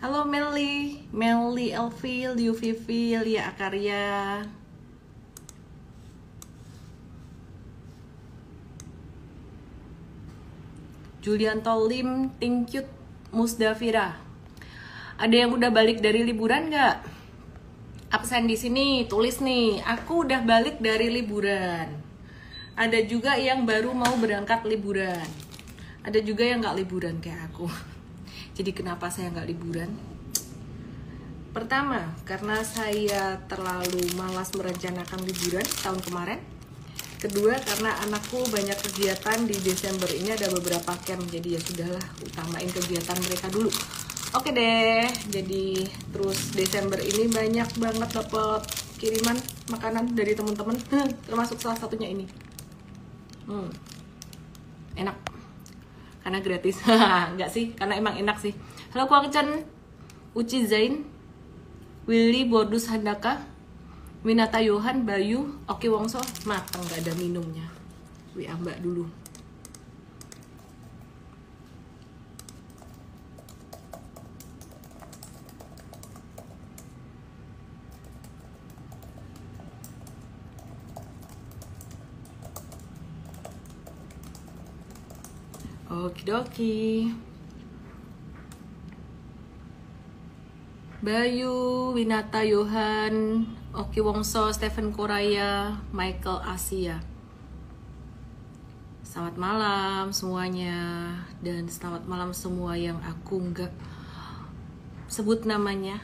Halo Melly Elvi, Liu Vivi, Lia Akarya. Julian Tolim, Tingkyut, Musdafira. Ada yang udah balik dari liburan nggak? Absen di sini, tulis nih. Aku udah balik dari liburan. Ada juga yang baru mau berangkat liburan. Ada juga yang nggak liburan kayak aku. Jadi kenapa saya nggak liburan? Pertama, karena saya terlalu malas merencanakan liburan tahun kemarin. Kedua, karena anakku banyak kegiatan di Desember ini, ada beberapa camp, jadi ya sudahlah, utamain kegiatan mereka dulu. Oke deh, jadi terus Desember ini banyak banget dapat kiriman makanan dari teman-teman, termasuk salah satunya ini. Enak, karena gratis. Enggak sih, karena emang enak sih. Halo Kwang Chen, Uci Zain, Willy Bordus Handaka, Winata Yohan, Bayu, Oki Wongso, mateng gak ada minumnya. WA Mbak dulu. Okidoki. Bayu, Winata Yohan, Oki Wongso, Stephen Koraya, Michael Asia. Selamat malam semuanya, dan selamat malam semua yang aku nggak sebut namanya.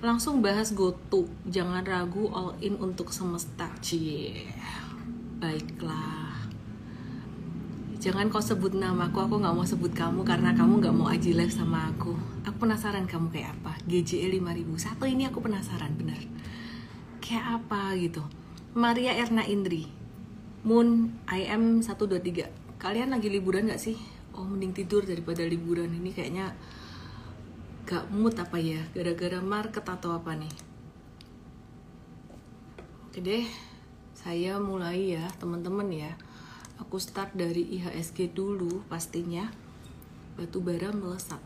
Langsung bahas GoTo, jangan ragu, all in untuk semesta. Cie, baiklah. Jangan kau sebut namaku, aku nggak mau sebut kamu karena kamu nggak mau aji live sama aku. Aku penasaran kamu kayak apa. GJE 5001 ini aku penasaran bener. Kayak apa gitu. Maria Erna Indri, Moon IM 123. Kalian lagi liburan nggak sih? Oh, mending tidur daripada liburan. Ini kayaknya gak mood apa ya? Gara-gara market atau apa nih? Oke deh, saya mulai ya teman-teman ya. Aku start dari IHSG dulu pastinya. Batu bara melesat.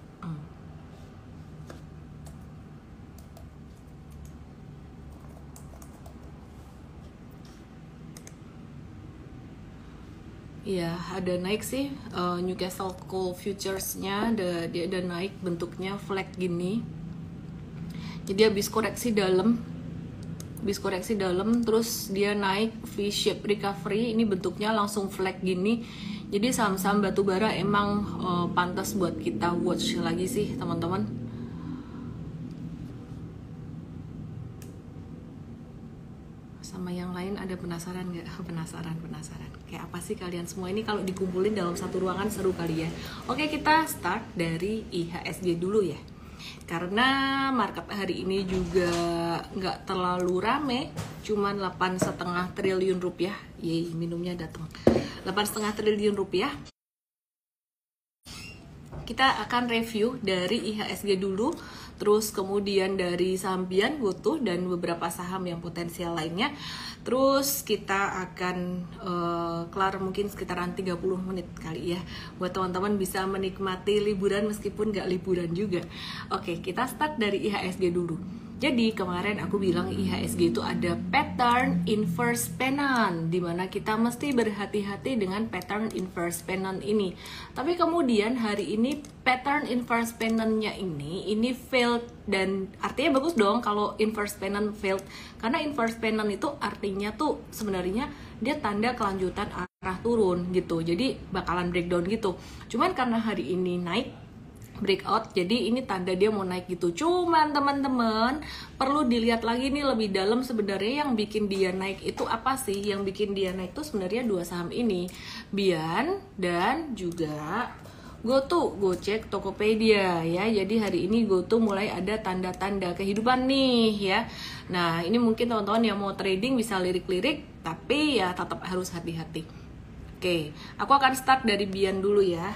Iya, ada naik sih. Newcastle Coal Futures-nya dia ada naik, bentuknya flag gini. Jadi habis koreksi dalam, terus dia naik V-shape recovery. Ini bentuknya langsung flag gini. Jadi saham-saham batubara emang pantas buat kita watch lagi sih teman-teman. Sama yang lain ada penasaran nggak? Penasaran. Kayak apa sih kalian semua ini kalau dikumpulin dalam satu ruangan seru kali ya. Oke, kita start dari IHSG dulu ya. Karena market hari ini juga nggak terlalu rame, cuman 8,5 triliun rupiah. Yeay, minumnya datang. 8,5 triliun rupiah. Kita akan review dari IHSG dulu, terus kemudian dari saham Bian, GoTo, dan beberapa saham yang potensial lainnya. Terus kita akan kelar mungkin sekitaran 30 menit kali ya, buat teman-teman bisa menikmati liburan meskipun nggak liburan juga. Oke, kita start dari IHSG dulu. Jadi kemarin aku bilang IHSG itu ada pattern inverse pennant, dimana kita mesti berhati-hati dengan pattern inverse pennant ini. Tapi kemudian hari ini pattern inverse pennantnya ini failed, dan artinya bagus dong kalau inverse pennant failed, karena inverse pennant itu artinya tuh sebenarnya dia tanda kelanjutan arah turun gitu, jadi bakalan breakdown gitu. Cuman karena hari ini naik breakout, jadi ini tanda dia mau naik gitu. Cuman teman-teman perlu dilihat lagi nih lebih dalam, sebenarnya yang bikin dia naik itu apa sih? Yang bikin dia naik tuh sebenarnya dua saham ini, Bian dan juga GoTo, Gojek, Tokopedia ya. Jadi hari ini GoTo mulai ada tanda-tanda kehidupan nih ya. Nah, ini mungkin teman-teman yang mau trading bisa lirik-lirik, tapi ya tetap harus hati-hati. Oke, aku akan start dari Bian dulu ya.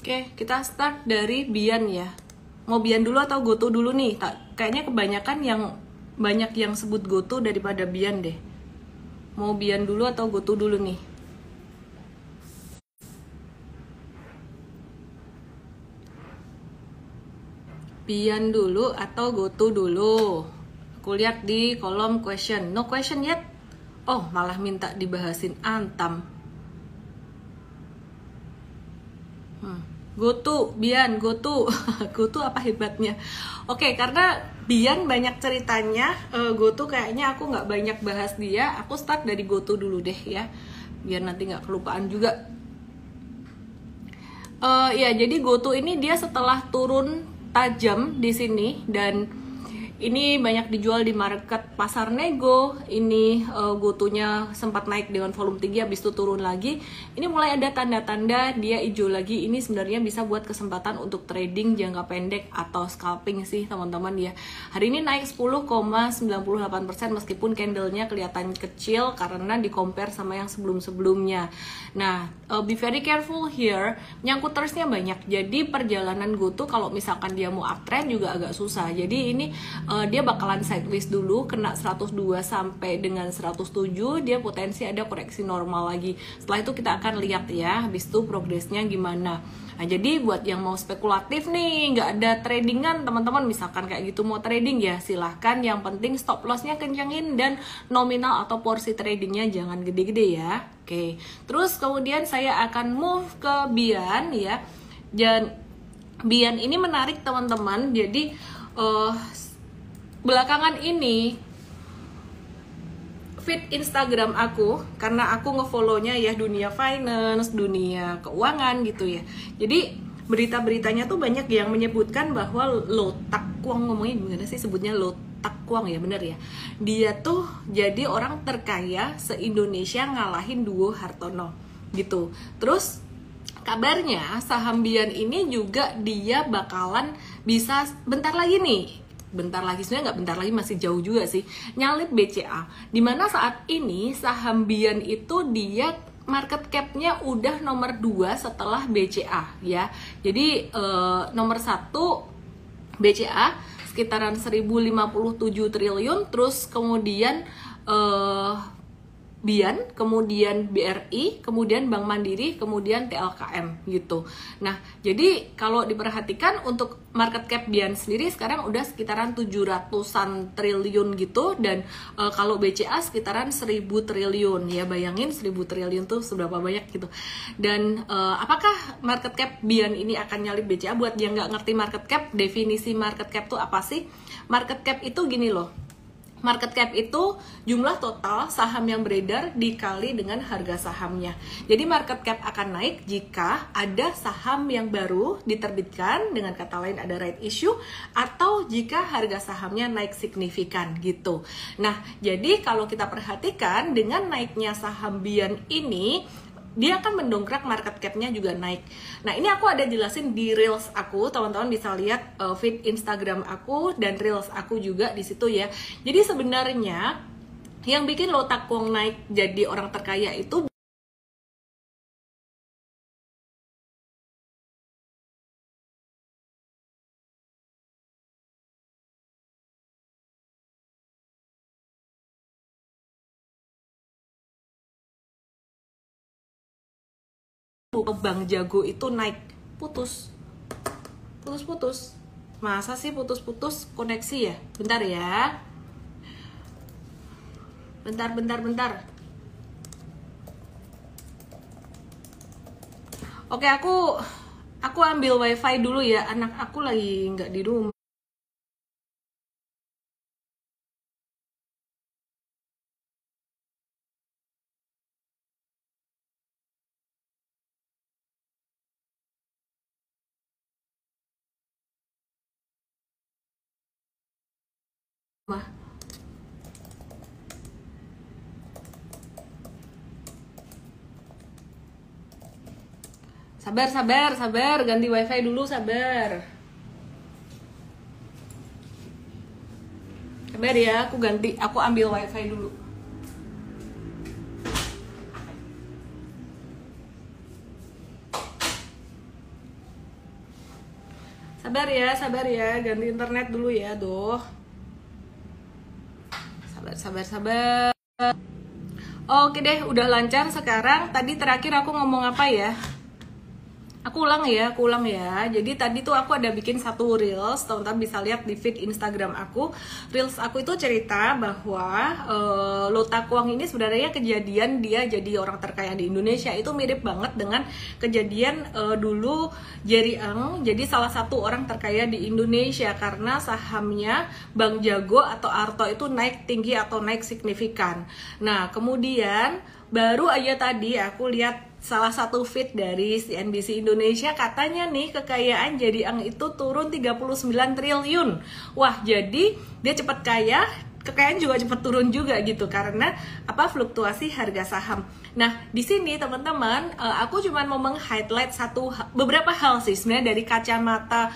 Oke, kita start dari Bian ya. Mau Bian dulu atau GoTo dulu nih? Kayaknya kebanyakan banyak yang sebut GoTo daripada Bian deh. Mau Bian dulu atau GoTo dulu nih? Bian dulu atau GoTo dulu? Aku lihat di kolom question. No question yet? Oh, malah minta dibahasin Antam. GoTo, Bian, GoTo. GoTo apa hebatnya? Oke, karena Bian banyak ceritanya, GoTo kayaknya aku nggak banyak bahas dia. Aku start dari GoTo dulu deh ya, biar nanti nggak kelupaan juga. Ya, jadi GoTo ini dia setelah turun tajam di sini dan ini banyak dijual di market pasar nego. Ini GoTo-nya sempat naik dengan volume tinggi, habis itu turun lagi. Ini mulai ada tanda-tanda dia hijau lagi. Ini sebenarnya bisa buat kesempatan untuk trading jangka pendek atau scalping sih teman-teman ya. Hari ini naik 10,98% meskipun candle-nya kelihatan kecil karena di compare sama yang sebelum-sebelumnya. Nah, be very careful here. Nyangkut terusnya banyak. Jadi perjalanan GoTo kalau misalkan dia mau uptrend juga agak susah. Jadi ini dia bakalan sideways dulu, kena 102 sampai dengan 107, dia potensi ada koreksi normal lagi. Setelah itu kita akan lihat ya, habis itu progresnya gimana. Nah, jadi buat yang mau spekulatif nih, nggak ada tradingan teman-teman, misalkan kayak gitu mau trading ya silahkan, yang penting stop lossnya kencengin dan nominal atau porsi tradingnya jangan gede-gede ya. Oke, terus kemudian saya akan move ke Bian ya. Dan Bian ini menarik teman-teman, jadi belakangan ini feed Instagram aku, karena aku ngefollownya ya dunia finance, dunia keuangan gitu ya. Jadi berita-beritanya tuh banyak yang menyebutkan bahwa Lo Tak Kwang, ngomongnya gimana sih sebutnya, Lo Tak Kwang ya, bener ya. Dia tuh jadi orang terkaya se-Indonesia ngalahin Duo Hartono gitu. Terus kabarnya saham Bian ini juga dia bakalan bisa bentar lagi nih, sebenarnya nggak bentar lagi, masih jauh juga sih, nyalip BCA. Dimana saat ini saham Bian itu dia market cap-nya udah nomor 2 setelah BCA ya. Jadi nomor 1 BCA sekitaran 1057 triliun, terus kemudian Bian, kemudian BRI, kemudian Bank Mandiri, kemudian TLKM gitu. Nah, jadi kalau diperhatikan untuk market cap Bian sendiri sekarang udah sekitaran 700-an triliun gitu, dan kalau BCA sekitaran 1000 triliun ya. Bayangin 1000 triliun tuh seberapa banyak gitu. Dan apakah market cap Bian ini akan nyalip BCA? Buat yang nggak ngerti market cap, definisi market cap tuh apa sih? Market cap itu gini loh. Market cap itu jumlah total saham yang beredar dikali dengan harga sahamnya. Jadi market cap akan naik jika ada saham yang baru diterbitkan, dengan kata lain ada right issue, atau jika harga sahamnya naik signifikan gitu. Nah, jadi kalau kita perhatikan dengan naiknya saham Bian ini, dia akan mendongkrak market cap-nya juga naik. Nah, ini aku ada jelasin di Reels aku, teman-teman bisa lihat feed Instagram aku dan Reels aku juga di situ ya. Jadi sebenarnya yang bikin Lo Tak Kwang naik jadi orang terkaya itu Bank Jago itu naik. Putus. Masa sih putus-putus koneksi ya? Bentar ya. Bentar. Oke, aku ambil wifi dulu ya. Anak aku lagi nggak di rumah. Sabar, ganti wifi dulu, sabar ya, aku ambil wifi dulu. Sabar ya, ganti internet dulu ya, Duh. Sabar. Oke deh, udah lancar sekarang. Tadi terakhir aku ngomong apa ya? Aku ulang ya. Jadi tadi tuh aku ada bikin satu reels, teman-teman bisa lihat di feed Instagram aku. Reels aku itu cerita bahwa Lota Kwang ini sebenarnya kejadian dia jadi orang terkaya di Indonesia itu mirip banget dengan kejadian dulu Jerry Eng jadi salah satu orang terkaya di Indonesia karena sahamnya Bank Jago atau Arto itu naik tinggi atau naik signifikan. Nah, kemudian baru aja tadi aku lihat salah satu feed dari CNBC Indonesia katanya nih kekayaan Jerry Eng itu turun 39 triliun. Wah, jadi dia cepat kaya, kekayaan juga cepat turun juga gitu karena fluktuasi harga saham. Nah, di sini teman-teman aku cuma mau meng-highlight beberapa hal sih sebenarnya dari kacamata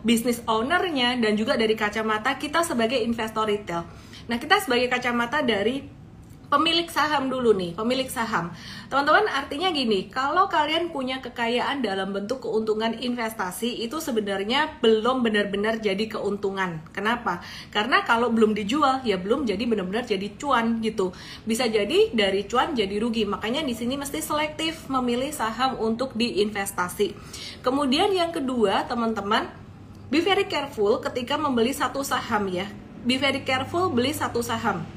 business ownernya dan juga dari kacamata kita sebagai investor retail. Nah, kita sebagai kacamata dari pemilik saham dulu nih, pemilik saham. Teman-teman, artinya gini, kalau kalian punya kekayaan dalam bentuk keuntungan investasi, itu sebenarnya belum benar-benar jadi keuntungan. Kenapa? Karena kalau belum dijual, ya belum jadi benar-benar jadi cuan gitu. Bisa jadi dari cuan jadi rugi. Makanya di sini mesti selektif memilih saham untuk diinvestasi. Kemudian yang kedua, teman-teman, be very careful ketika membeli satu saham ya. Be very careful beli satu saham.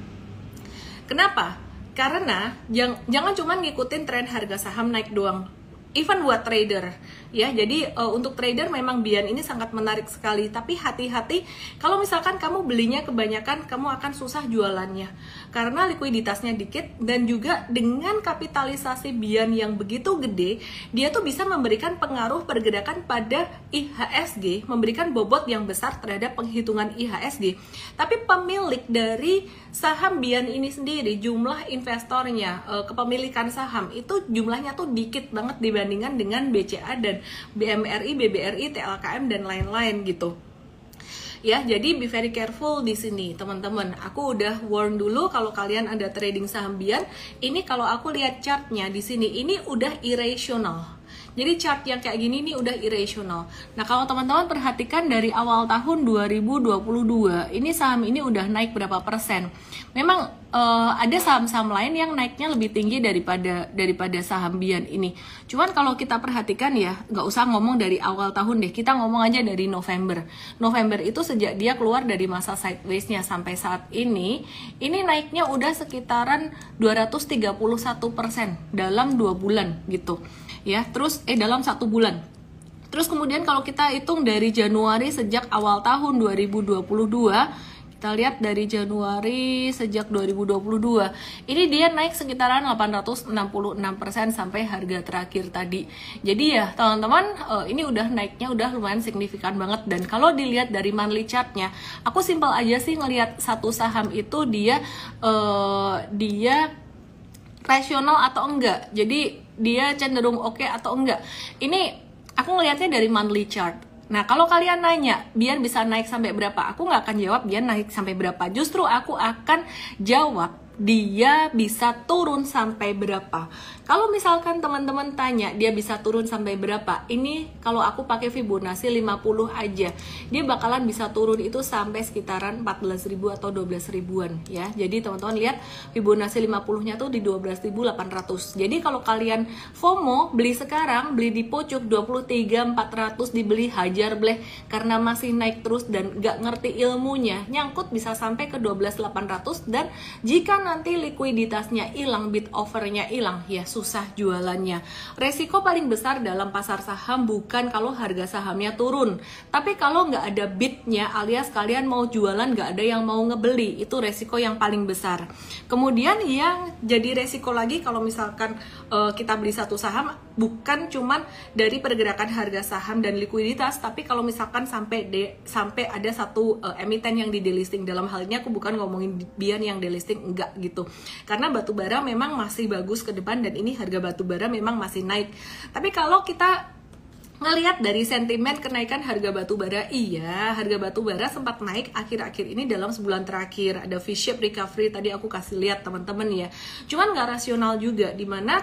Kenapa? Karena jangan cuma ngikutin tren harga saham naik doang. Even buat trader ya, jadi untuk trader memang Bian ini sangat menarik sekali. Tapi hati-hati kalau misalkan kamu belinya kebanyakan, kamu akan susah jualannya karena likuiditasnya dikit dan juga dengan kapitalisasi Bian yang begitu gede, dia tuh bisa memberikan pengaruh pergerakan pada IHSG, memberikan bobot yang besar terhadap penghitungan IHSG. Tapi pemilik dari saham Bian ini sendiri, jumlah investornya, kepemilikan saham itu jumlahnya tuh dikit banget dibandingkan dengan BCA dan BMRI, BBRI, TLKM dan lain-lain gitu. Ya, jadi be very careful di sini, teman-teman. Aku udah warn dulu kalau kalian ada trading saham Bian, ini kalau aku lihat chartnya di sini, ini udah irrational. Jadi chart yang kayak gini nih udah irrational. Nah, kalau teman-teman perhatikan dari awal tahun 2022, ini saham ini udah naik berapa persen. Memang ada saham-saham lain yang naiknya lebih tinggi daripada saham Bian ini. Cuman kalau kita perhatikan ya, nggak usah ngomong dari awal tahun deh, kita ngomong aja dari November. November itu sejak dia keluar dari masa sideways-nya sampai saat ini naiknya udah sekitaran 231% dalam 2 bulan gitu. Ya, terus dalam 1 bulan. Terus kemudian kalau kita hitung dari Januari sejak awal tahun 2022, kita lihat dari Januari sejak 2022, ini dia naik sekitaran 866% sampai harga terakhir tadi. Jadi ya teman-teman, ini udah naiknya udah lumayan signifikan banget. Dan kalau dilihat dari monthly chartnya, aku simpel aja sih ngelihat satu saham itu dia rasional atau enggak. Jadi dia cenderung oke atau enggak. Ini aku ngelihatnya dari monthly chart. Nah, kalau kalian nanya, Bian bisa naik sampai berapa? Aku nggak akan jawab Bian naik sampai berapa. Justru aku akan jawab dia bisa turun sampai berapa. Kalau misalkan teman-teman tanya dia bisa turun sampai berapa, ini kalau aku pakai Fibonacci 50 aja, dia bakalan bisa turun itu sampai sekitaran 14.000 atau 12.000-an ya. Jadi teman-teman lihat Fibonacci 50-nya tuh di 12.800. Jadi kalau kalian FOMO beli sekarang, beli di pucuk 23.400 dibeli hajar bleh karena masih naik terus dan gak ngerti ilmunya, nyangkut bisa sampai ke 12.800. Dan jika nanti likuiditasnya hilang, bid overnya hilang, ya susah jualannya. Resiko paling besar dalam pasar saham bukan kalau harga sahamnya turun, tapi kalau nggak ada bidnya, alias kalian mau jualan nggak ada yang mau ngebeli, itu resiko yang paling besar. Kemudian yang jadi resiko lagi kalau misalkan kita beli satu saham, bukan cuman dari pergerakan harga saham dan likuiditas, tapi kalau misalkan sampai ada satu emiten yang di delisting. Dalam hal ini aku bukan ngomongin Bian yang delisting, enggak gitu, karena batubara memang masih bagus ke depan dan ini harga batubara memang masih naik. Tapi kalau kita ngelihat dari sentimen kenaikan harga batubara, iya harga batubara sempat naik akhir-akhir ini dalam sebulan terakhir, ada V-shape recovery tadi aku kasih lihat teman-teman ya. Cuman nggak rasional juga, dimana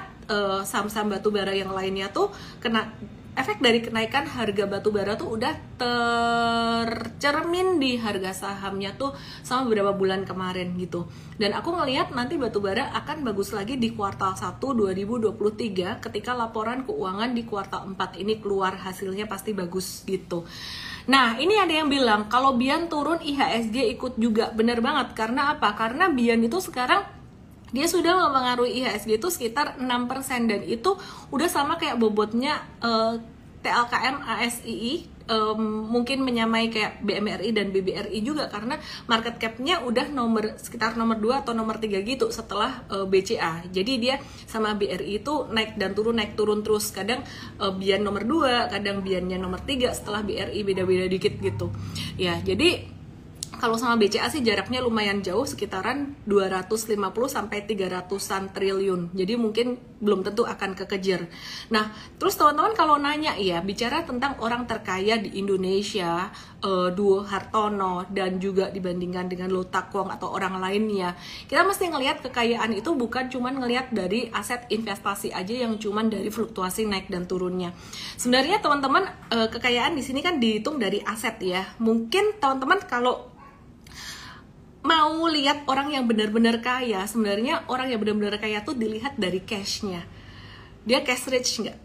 saham-saham batubara yang lainnya tuh kena efek dari kenaikan harga batu bara tuh udah tercermin di harga sahamnya tuh sama beberapa bulan kemarin gitu. Dan aku ngelihat nanti batu bara akan bagus lagi di kuartal 1 2023 ketika laporan keuangan di kuartal 4 ini keluar, hasilnya pasti bagus gitu. Nah, ini ada yang bilang kalau Bian turun IHSG ikut juga. Bener banget, karena apa? Karena Bian itu sekarang dia sudah mempengaruhi IHSG itu sekitar 6%, dan itu udah sama kayak bobotnya TLKM ASII, mungkin menyamai kayak BMRI dan BBRI juga, karena market cap-nya udah sekitar nomor 2 atau nomor 3 gitu setelah BCA. Jadi dia sama BRI itu naik dan turun, naik turun terus. Kadang Bian nomor 2, kadang Biannya nomor 3 setelah BRI, beda-beda dikit gitu. Ya, jadi kalau sama BCA sih jaraknya lumayan jauh, sekitaran 250 sampai 300-an triliun. Jadi mungkin belum tentu akan kekejar. Nah, terus teman-teman kalau nanya ya, bicara tentang orang terkaya di Indonesia, Duo Hartono, dan juga dibandingkan dengan Lo Tak Wong atau orang lainnya, kita mesti ngelihat kekayaan itu bukan cuman ngelihat dari aset investasi aja yang cuman dari fluktuasi naik dan turunnya. Sebenarnya teman-teman, kekayaan di sini kan dihitung dari aset ya. Mungkin teman-teman kalau mau lihat orang yang benar-benar kaya, sebenarnya orang yang benar-benar kaya tuh dilihat dari cashnya. Dia cash rich nggak?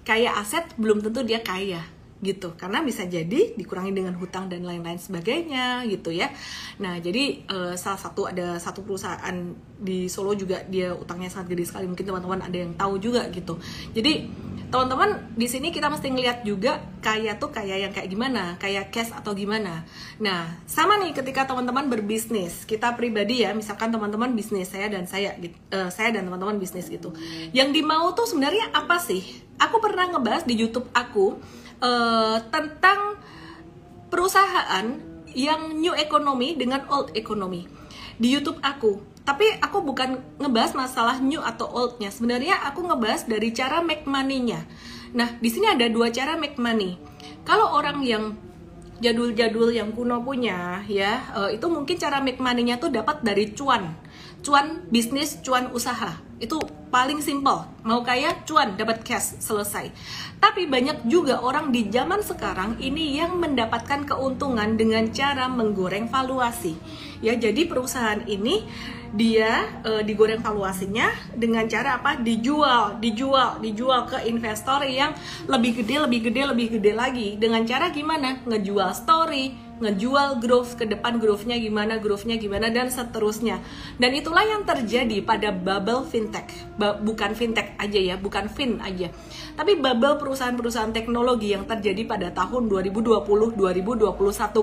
Kaya aset belum tentu dia kaya gitu, karena bisa jadi dikurangi dengan hutang dan lain-lain sebagainya gitu ya. Nah, jadi ada satu perusahaan di Solo juga dia utangnya sangat gede sekali, mungkin teman-teman ada yang tahu juga gitu. Jadi teman-teman di sini kita mesti ngeliat juga kaya tuh kaya yang kayak gimana, kaya cash atau gimana. Nah, sama nih ketika teman-teman berbisnis, kita pribadi ya, misalkan teman-teman bisnis, saya dan teman-teman bisnis gitu. Yang dimau tuh sebenarnya apa sih? Aku pernah ngebahas di YouTube aku tentang perusahaan yang new economy dengan old economy di YouTube aku. Tapi aku bukan ngebahas masalah new atau old-nya. Sebenarnya aku ngebahas dari cara make money-nya. Nah, di sini ada dua cara make money. Kalau orang yang jadul-jadul yang kuno punya ya, itu mungkin cara make money-nya tuh dapat dari cuan bisnis, cuan usaha. Itu paling simple. Mau kaya, cuan, dapat cash, selesai. Tapi banyak juga orang di zaman sekarang ini yang mendapatkan keuntungan dengan cara menggoreng valuasi. Ya, jadi perusahaan ini dia digoreng valuasinya dengan cara apa? Dijual ke investor yang lebih gede lagi. Dengan cara gimana? Ngejual story, ngejual growth ke depan, growth-nya gimana, dan seterusnya. Dan itulah yang terjadi pada bubble fintech. Bukan fintech aja ya, bukan fin aja. Tapi bubble perusahaan-perusahaan teknologi yang terjadi pada tahun 2020-2021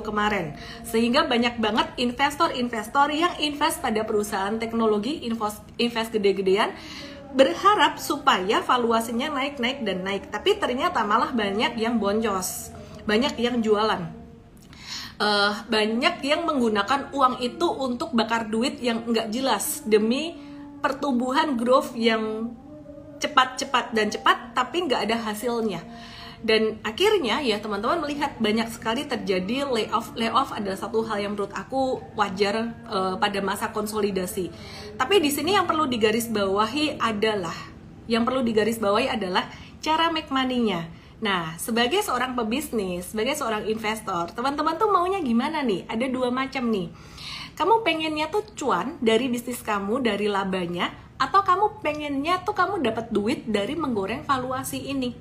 kemarin. Sehingga banyak banget investor-investor yang invest pada perusahaan teknologi, invest gede-gedean, berharap supaya valuasinya naik. Tapi ternyata malah banyak yang boncos, banyak yang jualan. Banyak yang menggunakan uang itu untuk bakar duit yang nggak jelas demi pertumbuhan growth yang cepat tapi nggak ada hasilnya. Dan akhirnya ya teman-teman melihat banyak sekali terjadi layoff adalah satu hal yang menurut aku wajar pada masa konsolidasi. Tapi di sini yang perlu digarisbawahi adalah cara make money-nya. Nah, sebagai seorang pebisnis, sebagai seorang investor, teman-teman tuh maunya gimana nih? Ada dua macam nih. Kamu pengennya tuh cuan dari bisnis kamu, dari labanya, atau kamu pengennya tuh kamu dapat duit dari menggoreng valuasi ini.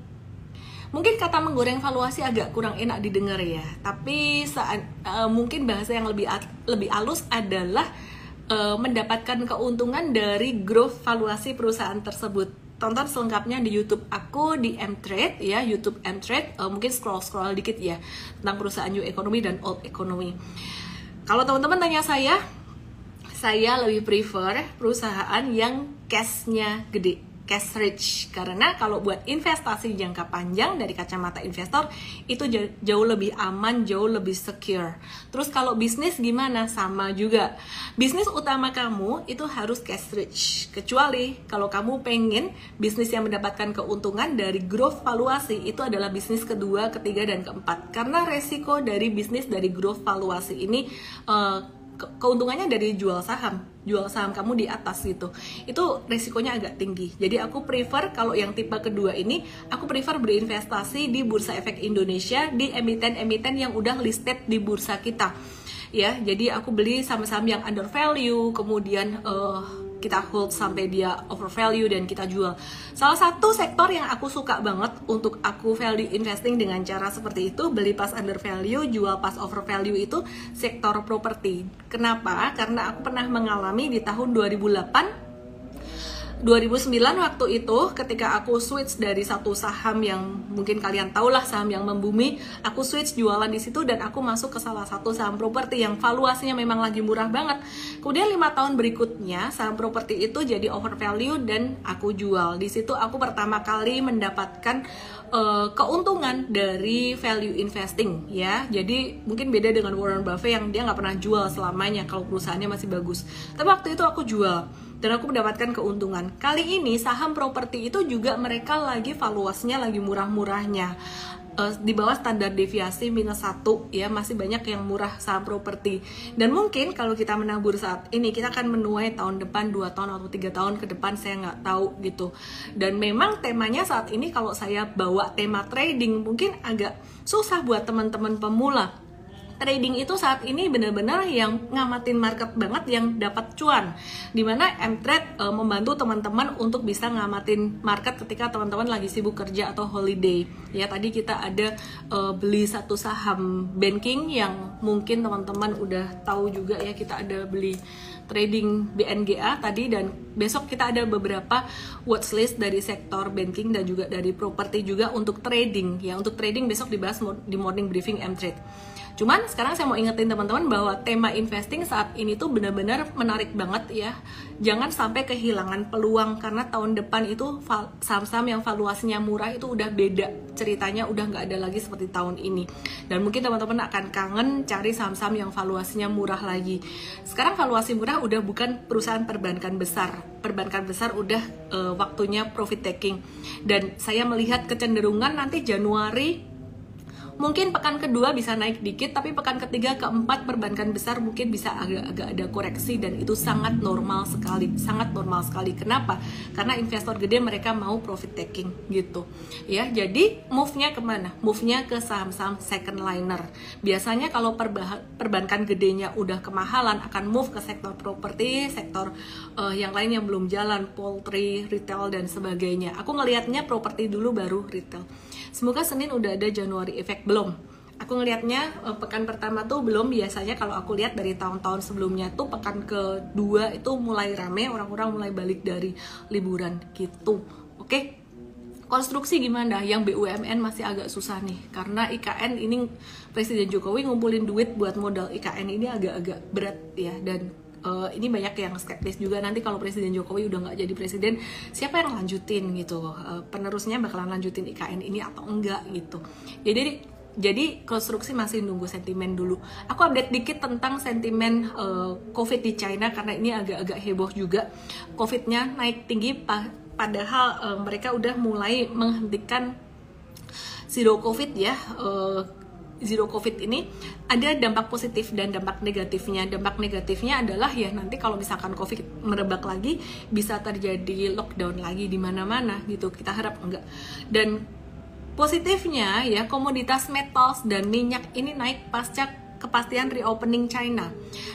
Mungkin kata menggoreng valuasi agak kurang enak didengar ya, tapi mungkin bahasa yang lebih halus adalah mendapatkan keuntungan dari growth valuasi perusahaan tersebut. Tonton selengkapnya di YouTube aku di M-Trade ya, YouTube M-Trade, mungkin scroll dikit ya tentang perusahaan new economy dan old economy. Kalau teman-teman tanya saya lebih prefer perusahaan yang cash-nya gede, cash rich, karena kalau buat investasi jangka panjang dari kacamata investor itu jauh lebih aman, jauh lebih secure. Terus kalau bisnis gimana? Sama juga. Bisnis utama kamu itu harus cash rich, kecuali kalau kamu pengen bisnis yang mendapatkan keuntungan dari growth valuasi, itu adalah bisnis kedua, ketiga, dan keempat. Karena resiko dari bisnis dari growth valuasi ini keuntungannya dari jual saham jual saham kamu di atas gitu. Itu resikonya agak tinggi. Jadi aku prefer kalau yang tipe kedua ini, aku prefer berinvestasi di Bursa Efek Indonesia, di emiten-emiten yang udah listed di bursa kita. Ya, jadi aku beli saham-saham yang under value, kemudian kita hold sampai dia over value dan kita jual. Salah satu sektor yang aku suka banget untuk aku value investing dengan cara seperti itu, beli pas under value, jual pas over value, itu sektor properti. Kenapa? Karena aku pernah mengalami di tahun 2009 waktu itu ketika aku switch dari satu saham yang mungkin kalian tahu lah, saham yang membumi, aku switch jualan di situ dan aku masuk ke salah satu saham properti yang valuasinya memang lagi murah banget. Kemudian 5 tahun berikutnya saham properti itu jadi overvalue dan aku jual. Di situ aku pertama kali mendapatkan keuntungan dari value investing ya. Jadi mungkin beda dengan Warren Buffett yang dia nggak pernah jual selamanya kalau perusahaannya masih bagus. Tapi waktu itu aku jual dan aku mendapatkan keuntungan. Kali ini saham properti itu juga mereka lagi valuasinya lagi murah-murahnya, di bawah standar deviasi -1 ya, masih banyak yang murah saham properti. Dan mungkin kalau kita menabur saat ini, kita akan menuai tahun depan, 2 tahun atau 3 tahun ke depan, saya nggak tahu gitu. Dan memang temanya saat ini kalau saya bawa tema trading mungkin agak susah buat teman-teman pemula. Trading itu saat ini benar-benar yang ngamatin market banget, yang dapat cuan. Dimana M-Trade membantu teman-teman untuk bisa ngamatin market ketika teman-teman lagi sibuk kerja atau holiday. Ya, tadi kita ada beli satu saham banking yang mungkin teman-teman udah tahu juga ya, kita ada beli trading BNGA tadi, dan besok kita ada beberapa watchlist dari sektor banking dan juga dari properti juga untuk trading. Ya, untuk trading besok dibahas di morning briefing M-Trade. Cuman sekarang saya mau ingetin teman-teman bahwa tema investing saat ini tuh benar-benar menarik banget ya. Jangan sampai kehilangan peluang, karena tahun depan itu saham-saham yang valuasinya murah itu udah beda ceritanya, udah nggak ada lagi seperti tahun ini. Dan mungkin teman-teman akan kangen cari saham-saham yang valuasinya murah lagi. Sekarang valuasi murah udah bukan perusahaan perbankan besar. Perbankan besar udah waktunya profit taking. Dan saya melihat kecenderungan nanti Januari mungkin pekan kedua bisa naik dikit, tapi pekan ketiga, keempat perbankan besar mungkin bisa agak-agak ada koreksi, dan itu sangat normal sekali, sangat normal sekali. Kenapa? Karena investor gede mereka mau profit taking gitu. Ya, jadi move-nya kemana? Move-nya ke saham-saham second liner. Biasanya kalau perbankan gedenya udah kemahalan, akan move ke sektor properti, sektor yang lain yang belum jalan, poultry, retail dan sebagainya. Aku ngelihatnya properti dulu baru retail. Semoga Senin udah ada Januari Effect. Belum. Aku ngelihatnya pekan pertama tuh belum. Biasanya kalau aku lihat dari tahun-tahun sebelumnya tuh pekan kedua itu mulai rame, orang-orang mulai balik dari liburan gitu. Oke. Konstruksi gimana? Yang BUMN masih agak susah nih, karena IKN ini Presiden Jokowi ngumpulin duit buat modal IKN ini agak-agak berat ya. Dan ini banyak yang skeptis juga, nanti kalau Presiden Jokowi udah nggak jadi presiden, siapa yang lanjutin gitu, penerusnya bakalan lanjutin IKN ini atau enggak gitu. Jadi konstruksi masih nunggu sentimen dulu. Aku update dikit tentang sentimen COVID di China, karena ini agak-agak heboh juga. COVID-nya naik tinggi, padahal mereka udah mulai menghentikan zero COVID ya. Zero COVID ini ada dampak positif dan dampak negatifnya. Dampak negatifnya adalah ya nanti kalau misalkan COVID merebak lagi, bisa terjadi lockdown lagi di mana-mana gitu. Kita harap enggak. Dan positifnya ya, komoditas metals dan minyak ini naik pasca kepastian reopening China.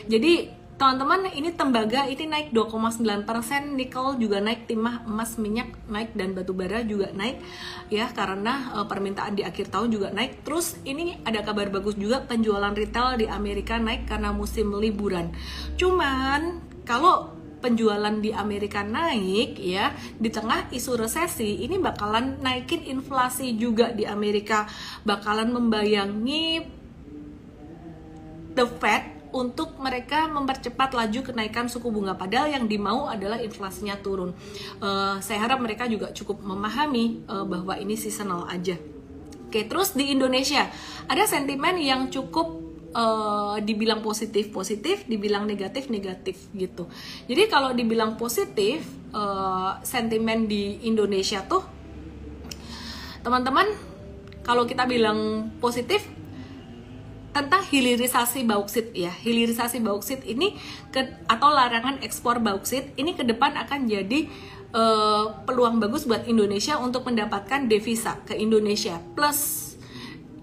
Jadi teman-teman, ini tembaga ini naik 2,9%, nikel juga naik, timah, emas, minyak naik, dan batu bara juga naik ya, karena permintaan di akhir tahun juga naik. Terus ini ada kabar bagus juga, penjualan retail di Amerika naik karena musim liburan. Cuman kalau penjualan di Amerika naik ya, di tengah isu resesi, ini bakalan naikin inflasi juga di Amerika, bakalan membayangi the Fed untuk mereka mempercepat laju kenaikan suku bunga, padahal yang dimau adalah inflasinya turun. Saya harap mereka juga cukup memahami bahwa ini seasonal aja. Oke, terus di Indonesia ada sentimen yang cukup dibilang positif, dibilang negatif gitu. Jadi kalau dibilang positif, sentimen di Indonesia tuh, teman-teman, kalau kita bilang positif, tentang hilirisasi bauksit ya. Hilirisasi bauksit ini atau larangan ekspor bauksit ini ke depan akan jadi peluang bagus buat Indonesia untuk mendapatkan devisa ke Indonesia, plus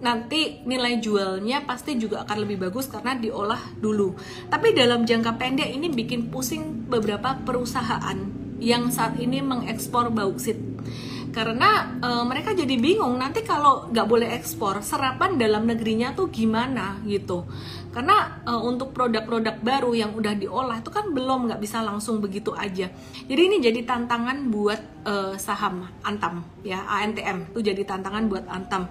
nanti nilai jualnya pasti juga akan lebih bagus karena diolah dulu. Tapi dalam jangka pendek ini bikin pusing beberapa perusahaan yang saat ini mengekspor bauksit, karena mereka jadi bingung nanti kalau nggak boleh ekspor, serapan dalam negerinya tuh gimana gitu. Karena untuk produk-produk baru yang udah diolah itu kan nggak bisa langsung begitu aja. Jadi ini jadi tantangan buat saham Antam ya, ANTM tuh jadi tantangan buat Antam.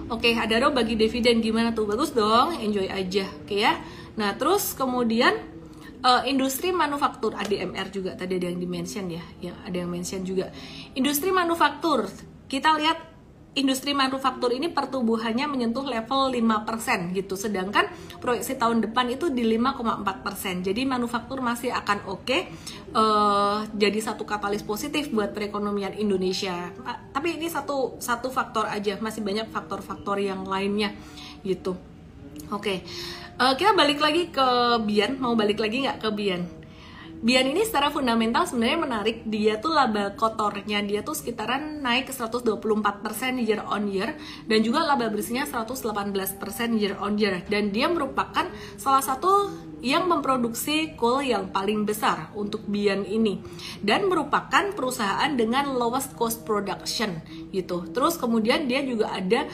Oke, Adaro bagi dividen gimana tuh? Bagus dong, enjoy aja. Oke ya. Nah, terus kemudian industri manufaktur, ADMR juga tadi ada yang di-mention ya, ada yang mention juga. Industri manufaktur, kita lihat industri manufaktur ini pertumbuhannya menyentuh level 5% gitu, sedangkan proyeksi tahun depan itu di 5,4%. Jadi manufaktur masih akan oke, jadi satu katalis positif buat perekonomian Indonesia. Tapi ini satu faktor aja, masih banyak faktor-faktor yang lainnya gitu. Oke. Kita balik lagi ke Bian, mau balik lagi nggak ke Bian? Bian ini secara fundamental sebenarnya menarik, dia tuh laba kotornya dia tuh sekitaran naik ke 124% year on year, dan juga laba bersihnya 118% year on year, dan dia merupakan salah satu yang memproduksi coal yang paling besar untuk Bian ini, dan merupakan perusahaan dengan lowest cost production gitu. Terus kemudian dia juga ada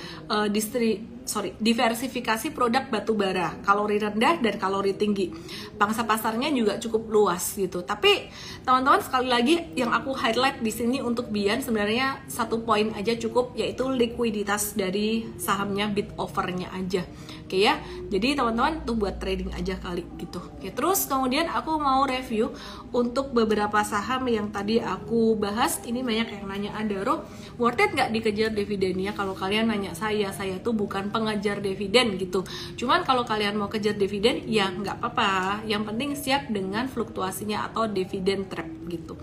diversifikasi produk batu bara, kalori rendah dan kalori tinggi. Pangsa pasarnya juga cukup luas gitu. Tapi teman-teman, sekali lagi yang aku highlight di sini untuk Bian sebenarnya satu poin aja cukup, yaitu likuiditas dari sahamnya, bid overnya aja. Oke ya. Jadi teman-teman tuh buat trading aja kali gitu. Oke, terus kemudian aku mau review untuk beberapa saham yang tadi aku bahas. Ini banyak yang nanya, Adaro, worth it nggak dikejar dividennya? Kalau kalian nanya saya tuh bukan pengejar dividen gitu. Cuman kalau kalian mau kejar dividen ya nggak apa-apa. Yang penting siap dengan fluktuasinya atau dividen trap gitu.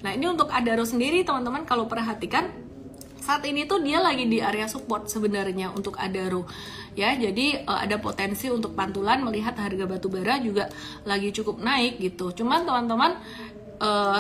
Nah, ini untuk Adaro sendiri teman-teman, kalau perhatikan saat ini tuh dia lagi di area support sebenarnya untuk Adaro ya. Jadi ada potensi untuk pantulan melihat harga batubara juga lagi cukup naik gitu. Cuman teman-teman,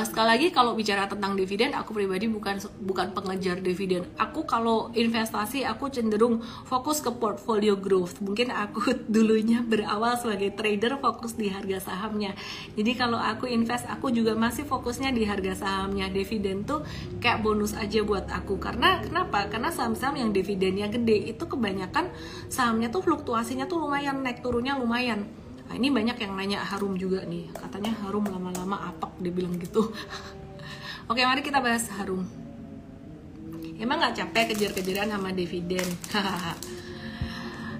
sekali lagi kalau bicara tentang dividen, aku pribadi bukan pengejar dividen. Aku kalau investasi aku cenderung fokus ke portfolio growth. Mungkin aku dulunya berawal sebagai trader fokus di harga sahamnya. Jadi kalau aku invest, aku juga masih fokusnya di harga sahamnya. Dividen tuh kayak bonus aja buat aku. Karena kenapa? Karena saham-saham yang dividennya gede itu kebanyakan sahamnya tuh fluktuasinya tuh lumayan, naik turunnya lumayan. Nah, ini banyak yang nanya Harum juga nih, katanya Harum lama-lama apek, dia bilang gitu. Oke, mari kita bahas Harum. Emang nggak capek kejar-kejaran sama dividen?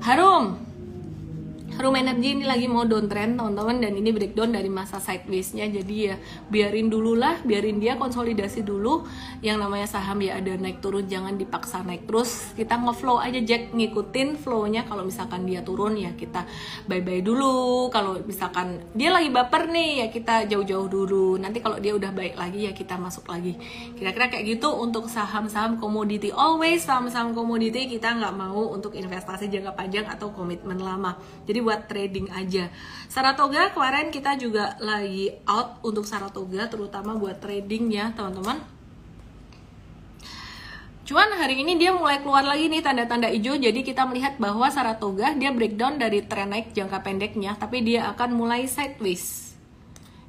Harum Energy ini lagi mau downtrend teman-teman, dan ini breakdown dari masa sideways-nya. Jadi ya biarin dia konsolidasi dulu. Yang namanya saham ya ada naik turun, jangan dipaksa naik terus. Kita nge-flow aja, Jack, ngikutin flow-nya. Kalau misalkan dia turun ya kita bye-bye dulu. Kalau misalkan dia lagi baper nih ya kita jauh-jauh dulu. Nanti kalau dia udah baik lagi ya kita masuk lagi. Kira-kira kayak gitu untuk saham-saham komoditi. Always saham-saham komoditi kita nggak mau untuk investasi jangka panjang atau komitmen lama. Jadi buat trading aja. Saratoga kemarin kita juga lagi out untuk Saratoga, terutama buat trading ya teman-teman. Cuman hari ini dia mulai keluar lagi nih tanda-tanda hijau, jadi kita melihat bahwa Saratoga dia breakdown dari tren naik jangka pendeknya, tapi dia akan mulai sideways.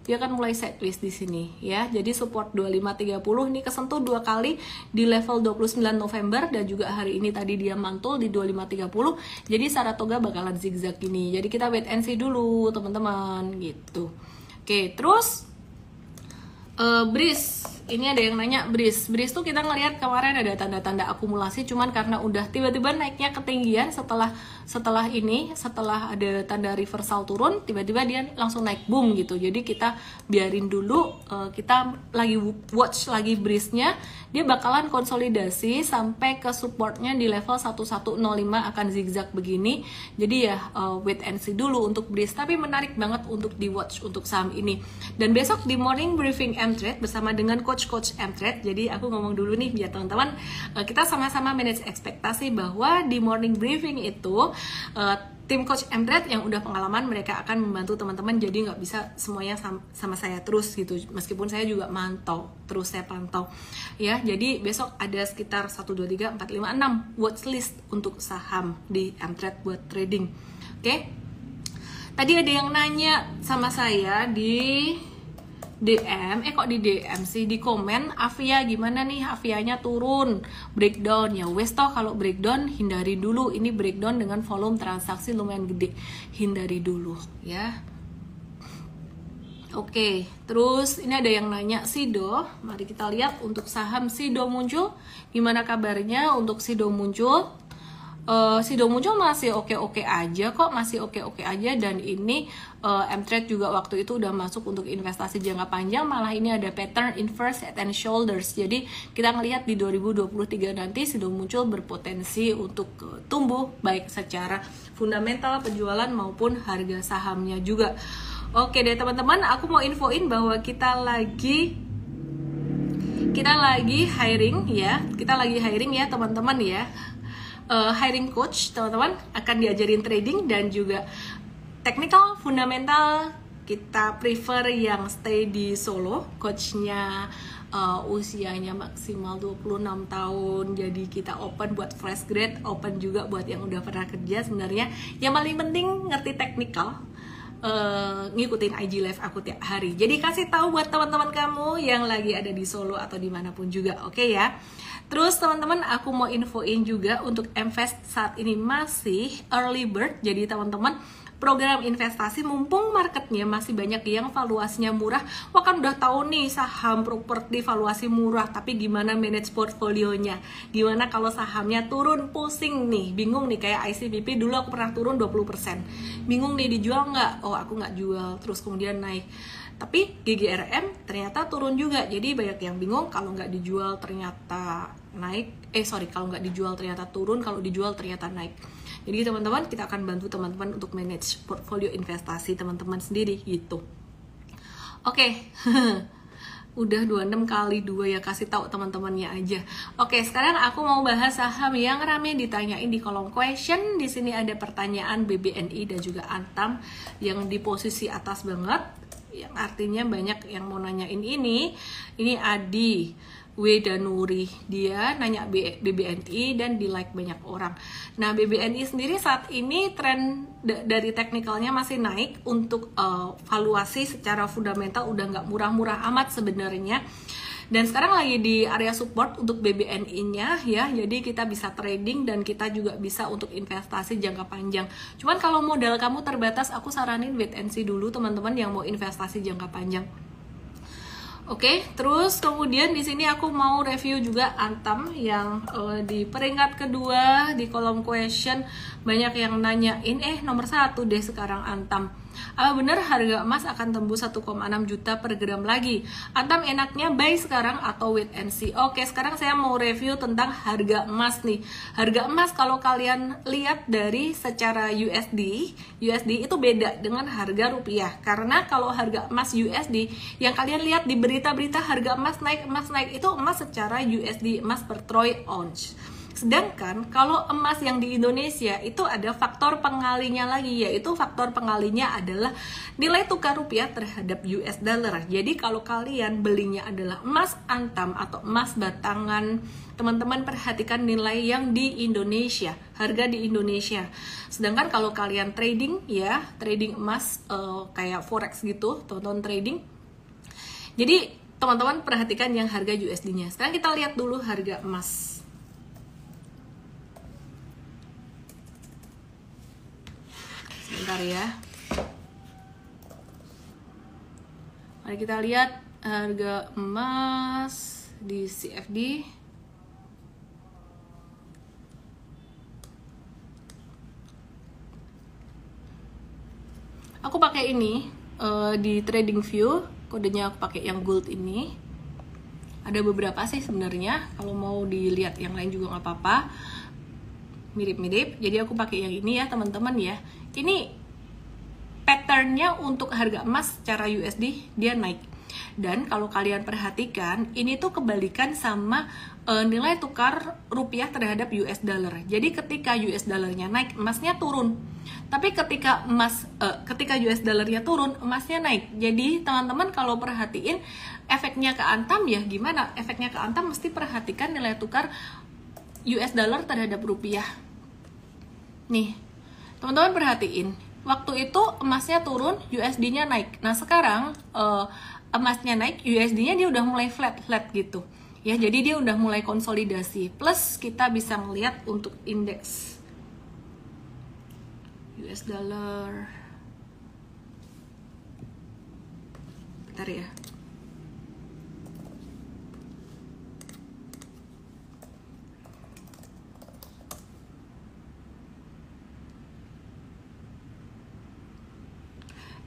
Dia akan mulai sideways di sini ya. Jadi support 2530 ini kesentuh 2 kali di level 29 November, dan juga hari ini tadi dia mantul di 2530. Jadi Saratoga bakalan zigzag ini. Jadi kita wait and see dulu teman-teman gitu. Oke, terus Breeze, ini ada yang nanya Breeze tuh kita ngelihat kemarin ada tanda-tanda akumulasi, cuman karena udah tiba-tiba naiknya ketinggian setelah ada tanda reversal turun, tiba-tiba dia langsung naik boom gitu. Jadi kita biarin dulu, kita lagi watch lagi Breeze-nya, dia bakalan konsolidasi sampai ke supportnya di level 1105 akan zigzag begini. Jadi ya wait and see dulu untuk Breeze, tapi menarik banget untuk di watch untuk saham ini. Dan besok di morning briefing M-Trade bersama dengan coach M-Trade. Jadi aku ngomong dulu nih biar teman-teman kita sama-sama manage ekspektasi bahwa di morning briefing itu tim coach M-Trade yang udah pengalaman, mereka akan membantu teman-teman, jadi nggak bisa semuanya sama saya terus gitu, meskipun saya juga saya pantau ya. Jadi besok ada sekitar 1, 2, 3, 4, 5, 6 watchlist untuk saham di M-Trade buat trading. Oke? Tadi ada yang nanya sama saya di DM, kok di DM sih, di komen, Avia gimana nih, Avianya turun, breakdown ya wes toh, kalau breakdown hindari dulu, ini breakdown dengan volume transaksi lumayan gede, hindari dulu ya. Oke, terus ini ada yang nanya Sido, mari kita lihat untuk saham Sido muncul, gimana kabarnya untuk Sido muncul? Sido muncul masih oke-oke aja kok, masih oke-oke aja, dan ini M-Trade juga waktu itu udah masuk untuk investasi jangka panjang, malah ini ada pattern inverse head and shoulders. Jadi kita ngelihat di 2023 nanti Sido muncul berpotensi untuk tumbuh baik secara fundamental penjualan maupun harga sahamnya juga. Oke deh teman-teman, aku mau infoin bahwa kita lagi hiring ya, teman-teman ya. Hiring coach, teman-teman akan diajarin trading dan juga technical, fundamental. Kita prefer yang stay di Solo, coachnya usianya maksimal 26 tahun, jadi kita open buat fresh grade, open juga buat yang udah pernah kerja. Sebenarnya yang paling penting ngerti technical, ngikutin IG live aku tiap hari. Jadi kasih tahu buat teman-teman kamu yang lagi ada di Solo atau dimanapun juga, oke ya. Terus teman-teman aku mau infoin juga untuk Mvest saat ini masih early bird. Jadi teman-teman program investasi mumpung marketnya masih banyak yang valuasinya murah. Wah kan udah tahu nih saham properti valuasi murah, tapi gimana manage portfolionya? Gimana kalau sahamnya turun, pusing nih, bingung nih, kayak ICBP dulu aku pernah turun 20%. Bingung nih dijual nggak? Oh aku nggak jual, terus kemudian naik. Tapi GGRM ternyata turun juga, jadi banyak yang bingung kalau nggak dijual ternyata naik, kalau nggak dijual ternyata turun, kalau dijual ternyata naik. Jadi teman-teman kita akan bantu teman-teman untuk manage portfolio investasi teman-teman sendiri gitu. Oke. Udah 26 kali 2 ya, kasih tahu teman-temannya aja. Oke, sekarang aku mau bahas saham yang rame ditanyain di kolom question. Di sini ada pertanyaan BBNI dan juga Antam yang di posisi atas banget, yang artinya banyak yang mau nanyain ini. Ini Adi Wedanuri, dia nanya BBNI dan di like banyak orang. Nah BBNI sendiri saat ini tren dari teknikalnya masih naik. Untuk valuasi secara fundamental udah nggak murah-murah amat sebenarnya. Dan sekarang lagi di area support untuk BBNI-nya ya. Jadi kita bisa trading dan kita juga bisa untuk investasi jangka panjang. Cuman kalau modal kamu terbatas, aku saranin wait and see dulu teman-teman yang mau investasi jangka panjang. Oke, terus kemudian di sini aku mau review juga Antam yang di peringkat kedua di kolom question. Banyak yang nanyain nomor 1 deh sekarang Antam. Apa benar harga emas akan tembus 1,6 juta per gram lagi? Antam enaknya buy sekarang atau wait and see? Oke, sekarang saya mau review tentang harga emas nih. Harga emas kalau kalian lihat dari secara USD itu beda dengan harga rupiah. Karena kalau harga emas USD yang kalian lihat di berita-berita harga emas naik itu emas secara USD, emas per troy ounce. Sedangkan kalau emas yang di Indonesia itu ada faktor pengalinya lagi, yaitu faktor pengalinya adalah nilai tukar rupiah terhadap US dollar. Jadi kalau kalian belinya adalah emas Antam atau emas batangan, teman-teman perhatikan nilai yang di Indonesia, harga di Indonesia. Sedangkan kalau kalian trading ya, trading emas kayak forex gitu, teman-teman trading. Jadi teman-teman perhatikan yang harga USD-nya. Sekarang kita lihat dulu harga emas. Sebentar ya. Mari kita lihat harga emas di CFD. Aku pakai ini di TradingView, kodenya aku pakai yang gold ini. Ada beberapa sih sebenarnya, kalau mau dilihat yang lain juga nggak apa-apa. Mirip-mirip, jadi aku pakai yang ini ya teman-teman ya. Ini patternnya untuk harga emas secara USD dia naik. Dan kalau kalian perhatikan, ini tuh kebalikan sama nilai tukar rupiah terhadap US dollar. Jadi ketika US dollarnya naik, emasnya turun. Tapi ketika ketika US dollarnya turun, emasnya naik. Jadi teman-teman kalau perhatiin efeknya ke Antam ya gimana? Efeknya ke Antam mesti perhatikan nilai tukar US dollar terhadap rupiah. Nih, teman-teman perhatiin, waktu itu emasnya turun, USD-nya naik. Nah sekarang emasnya naik, USD-nya dia udah mulai flat gitu. Ya, jadi dia udah mulai konsolidasi. Plus kita bisa melihat untuk indeks US dollar. Bentar ya.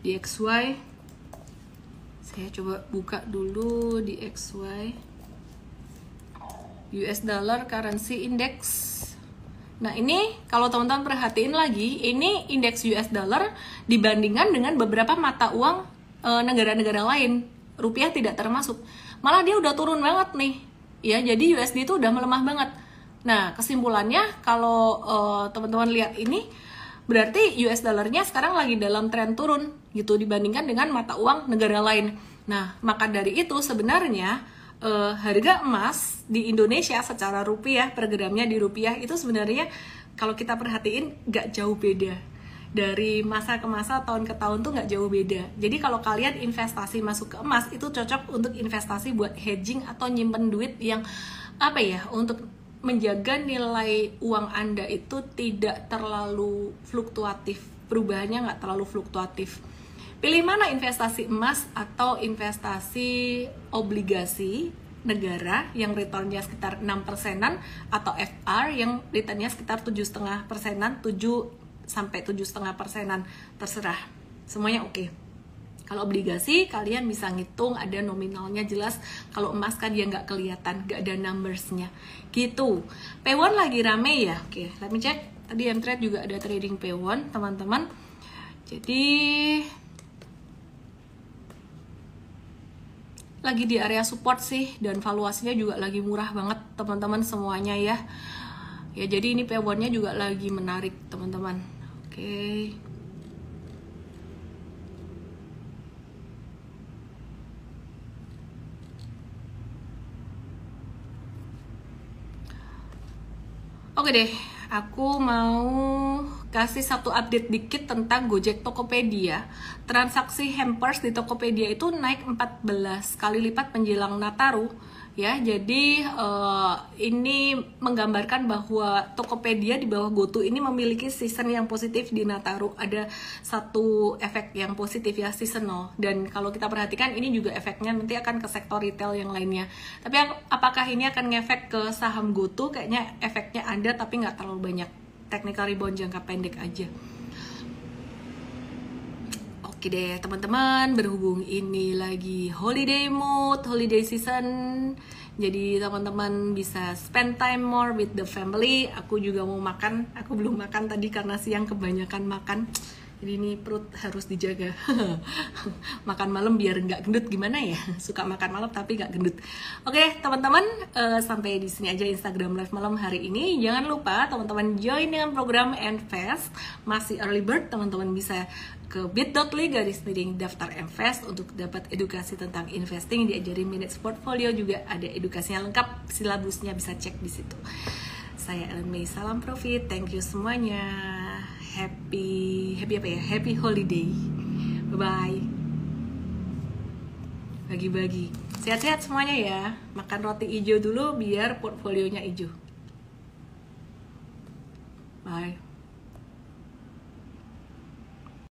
Di XY, saya coba buka dulu di XY, US dollar currency index. Nah ini kalau teman-teman perhatiin lagi, ini indeks US dollar dibandingkan dengan beberapa mata uang negara-negara lain, rupiah tidak termasuk, malah dia udah turun banget nih ya. Jadi USD itu udah melemah banget. Nah kesimpulannya kalau teman-teman lihat ini, berarti US dollarnya sekarang lagi dalam tren turun gitu dibandingkan dengan mata uang negara lain. Nah maka dari itu sebenarnya harga emas di Indonesia secara rupiah per gramnya di rupiah itu sebenarnya kalau kita perhatiin nggak jauh beda dari masa ke masa, tahun ke tahun tuh nggak jauh beda. Jadi kalau kalian investasi masuk ke emas itu cocok untuk investasi buat hedging atau nyimpen duit yang apa ya, untuk menjaga nilai uang Anda itu tidak terlalu fluktuatif, perubahannya nggak terlalu fluktuatif. Pilih mana, investasi emas atau investasi obligasi negara yang returnnya sekitar 6%-an, atau FR yang returnnya sekitar 7,5%-an, 7 sampai 7,5%-an, terserah. Semuanya oke. Kalau obligasi kalian bisa ngitung, ada nominalnya jelas. Kalau emas kan dia nggak kelihatan, nggak ada numbersnya gitu. P1 lagi rame ya. Oke, let me check. Tadi M-Trade juga ada trading P1 teman-teman. Jadi lagi di area support sih, dan valuasinya juga lagi murah banget teman-teman semuanya ya. Ya jadi ini P1-nya juga lagi menarik teman-teman. Oke. Oke deh, aku mau kasih satu update dikit tentang Gojek Tokopedia. Transaksi hampers di Tokopedia itu naik 14 kali lipat menjelang Nataru ya. Jadi ini menggambarkan bahwa Tokopedia di bawah GoTo ini memiliki season yang positif di Nataru. Ada satu efek yang positif ya, seasonal. Dan kalau kita perhatikan ini juga efeknya nanti akan ke sektor retail yang lainnya. Tapi apakah ini akan ngefek ke saham GoTo? Kayaknya efeknya ada tapi nggak terlalu banyak. Technical rebound jangka pendek aja. Oke deh teman-teman, berhubung ini lagi holiday mood, holiday season, jadi teman-teman bisa spend time more with the family. Aku juga mau makan, aku belum makan tadi karena siang kebanyakan makan. Jadi ini perut harus dijaga. Makan malam biar nggak gendut, gimana ya? Suka makan malam tapi nggak gendut. Oke teman-teman, sampai di sini aja Instagram Live malam hari ini. Jangan lupa teman-teman join dengan program Invest, masih early bird. Teman-teman bisa ke bit.ly/daftar Invest untuk dapat edukasi tentang investing, diajarin manage portfolio, juga ada edukasinya lengkap, silabusnya bisa cek di situ. Saya Ellen May, salam profit, thank you semuanya. Happy holiday. Bye bye. Bagi-bagi. Sehat-sehat semuanya ya. Makan roti hijau dulu biar portfolionya hijau.